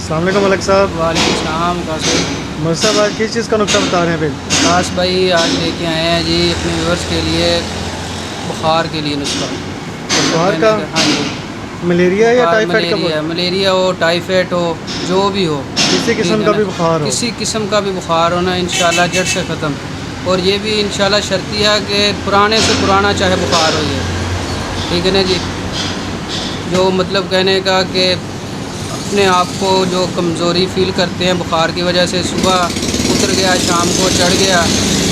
अस्सलाम वालेकुम मलिक साहब। वालेकुम सलाम कासिम। मलिक साहब आज किस चीज़ का नुक्सा बता रहे हैं फिर? काश भाई आज लेके आए हैं जी अपने व्यूअर्स के लिए बुखार के लिए नुस्खा। बुखार का? हाँ जी। मलेरिया या बुखार टाइफाइड का? मलेरिया हो, टाइफाइड हो, जो भी हो, किसी ठीक किस्म है का ना? भी बुखार हो? किसी किस्म का भी बुखार होना इंशाल्लाह जड़ से ख़त्म। और ये भी इंशाल्लाह शर्तिया कि पुराने से पुराना चाहे बुखार हो ये, ठीक है ना जी। जो मतलब कहने का कि अपने आप को जो कमज़ोरी फ़ील करते हैं बुखार की वजह से, सुबह उतर गया शाम को चढ़ गया,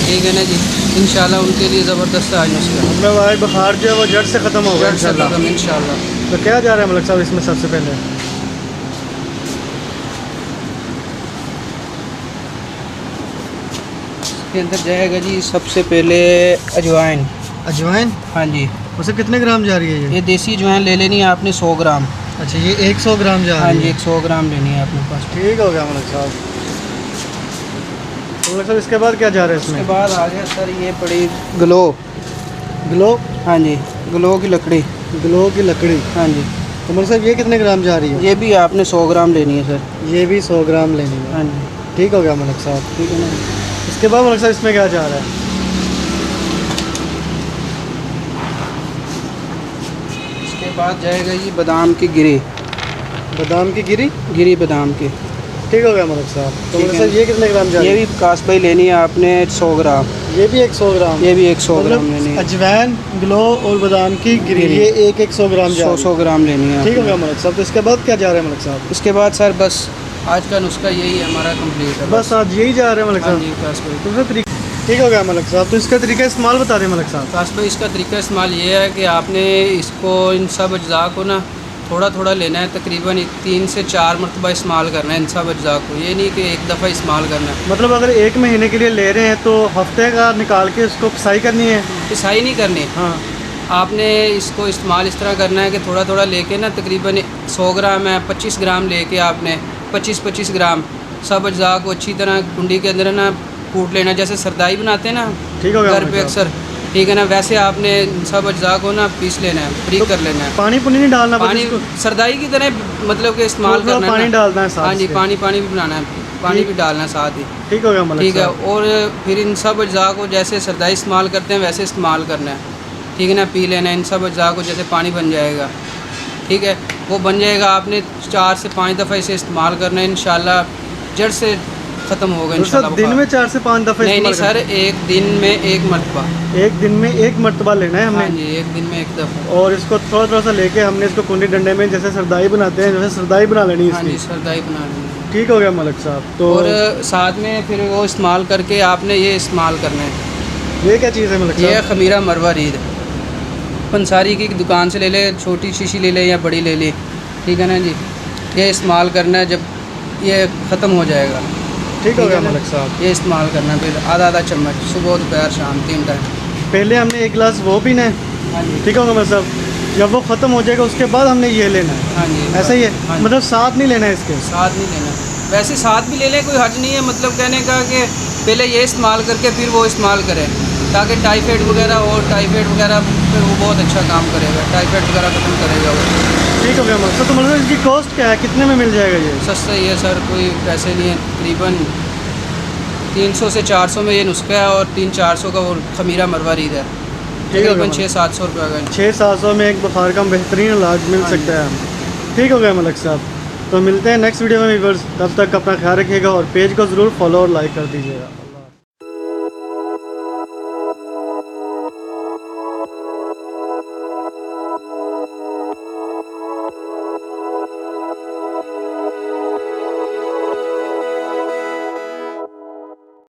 ठीक है ना जी, इंशाल्लाह उनके लिए ज़बरदस्त आज नुस्खा। मतलब आज बुखार जो है वो जड़ से ख़त्म होगा जड़ से इंशाल्लाह। ख़त्म इंशाल्लाह। तो क्या जा रहा है मलिक साहब इसमें सबसे पहले? इसके अंदर जाएगा जी सबसे पहले अजवाइन। अजवाइन? हाँ जी। उसे कितने ग्राम जा रही है ये? ये देसी अजवाइन ले लेनी है आपने 100 ग्राम। अच्छा, ये 100 ग्राम जा हाँ रही जी, है? 100 ग्राम लेनी है अपने पास। ठीक हो गया मलिक साहब। तो मलिक साहब इसके बाद क्या जा रहा है उसके इसमें? बाद आ गया सर ये पड़ी ग्लो। ग्लो? हाँ जी, ग्लो की लकड़ी। ग्लो की लकड़ी? हाँ जी। तो मलिक साहब ये कितने ग्राम जा रही है? ये भी आपने 100 ग्राम लेनी है सर। ये भी 100 ग्राम लेनी है। हाँ जी। ठीक हो गया मलिक साहब। ठीक है ना। इसके बाद मलिक साहब इसमें क्या जा रहा है? इसके बाद जाएगा जी बादाम की गिरी। बादाम की गिरी? गिरी बादाम की। ठीक हो गया मलिक साहब। तो ठीक मलिक है। साहब ये कितने ग्राम जा रही ये है? भी काश भाई लेनी है आपने 100 ग्राम। ये भी 100 ग्राम? ये भी 100 ग्राम मतलब लेनी है। अजवाइन, ग्लो और बादाम की गिरी, गिरी। ये एक 100 ग्राम जा 100 ग्राम लेनी है ठीक हो आपने। गया मलिक साहब। तो इसके बाद क्या जा रहा है मलिक साहब? इसके बाद सर बस आज का नुस्खा यही है हमारा कंप्लीट है। बस आज यही जा रहा है मलिक हाँ साहब? जी काश भाई। तो उसका तरीका ठीक हो गया मलिक साहब। तो इसका तरीका इस्तेमाल बता दें मलिक साहब। काश भाई इसका तरीका इस्तेमाल ये है कि आपने इसको इन सब अज्जा को ना थोड़ा थोड़ा लेना है, तकरीबन 3 से 4 मरतबा इस्तेमाल करना है इन सब अज्जा को। ये नहीं कि एक दफ़ा इस्तेमाल करना है। मतलब अगर 1 महीने के लिए ले रहे हैं तो हफ्ते का निकाल के उसको पिसाई करनी है? पिसाई नहीं करनी। हाँ। आपने इसको इस्तेमाल इस तरह करना है कि थोड़ा थोड़ा लेके ना, तकरीबन 100 ग्राम है, 25 ग्राम लेके आपने 25-25 ग्राम सब अज्जा को अच्छी तरह कुंडी के अंदर ना कूट लेना, जैसे सरदाई बनाते हैं ना ठीक हो गया घर मलिक पे साहब। अक्सर, ठीक है ना, वैसे आपने सब अज्जा को ना पीस लेना है, फ्री कर लेना है। पानी पुनी नहीं डालना? पानी सरदाई की तरह मतलब कि इस्तेमाल थोड़ा करना है पानी ना। डालना है साथ हाँ जी, से? पानी भी बनाना है, पानी भी डालना है साथ ही। ठीक हो गया मलिक ठीक है। साहब। और फिर इन सब अज्जा को जैसे सरदाई इस्तेमाल करते हैं वैसे इस्तेमाल करना है, ठीक है ना। पी लेना है इन सब अज्जा को, जैसे पानी बन जाएगा, ठीक है, वो बन जाएगा। आपने 4 से 5 दफ़ा इसे इस्तेमाल करना है, इंशाल्लाह जड़ से ख़त्म होगा तो इंशाल्लाह। सर दिन में 4 से 5 दफ़ा नहीं नहीं इस्तेमाल सर, एक दिन में एक मरतबा। एक दिन में एक मरतबा लेना है हाँ हमने? जी, एक दिन में एक दफ़ा। और इसको थोड़ा थोड़ा सा लेके हमने इसको कुंडी डंडे में जैसे सरदाई बनाते हैं, जैसे सरदाई बना लेनी है हाँ जी, इसकी। सरदाई बना लेनी है। ठीक हो गया मलिक साहब। तो और साथ में फिर वो इस्तेमाल करके आपने ये इस्तेमाल करना है। ये क्या चीज़ है मलिक ये साहब? खमीरा मरवा रीद पंसारी की दुकान से ले ले, छोटी शीशी ले ले या बड़ी ले ले, ठीक है ना जी। ये इस्तेमाल करना है जब ये ख़त्म हो जाएगा। ठीक हो ठीक गया है ना? मलिक साहब। ये इस्तेमाल करना है फिर आधा चम्मच सुबह दोपहर शाम 3 टाइम। पहले हमने 1 गिलास वो पीना है, हाँ जी। ठीक होगा मलिक साहब। जब वो ख़त्म हो जाएगा उसके बाद हमने ये लेना है, हाँ जी, ऐसा ही है? हाँ जी। मतलब साथ नहीं लेना है इसके? साथ नहीं लेना, वैसे साथ भी ले लें, कोई हर्ज नहीं है। मतलब कहने का कि पहले ये इस्तेमाल करके फिर वो इस्तेमाल करें, ताकि टाइफाइड वगैरह और टाइफाइड वगैरह फिर वो बहुत अच्छा काम करेगा, टाइफाइड वगैरह ख़त्म करेगा वो। ठीक हो गया मलिक साहब। तो मतलब इसकी कॉस्ट क्या है, कितने में मिल जाएगा ये? सस्ता ही है सर, कोई पैसे नहीं है। तकरीबन 300 से 400 में ये नुस्खा है, और 300-400 का वो खमीरा मरवा रीद है, तकरीबन 600-700 रुपये का। 600-700 में एक बुखार का बेहतरीन इलाज मिल हाँ सकता है। ठीक हो गया मलिक साहब। तो मिलते हैं नेक्स्ट वीडियो में व्यूअर्स, तब तक अपना ख्याल रखिएगा और पेज को ज़रूर फॉलो और लाइक कर दीजिएगा।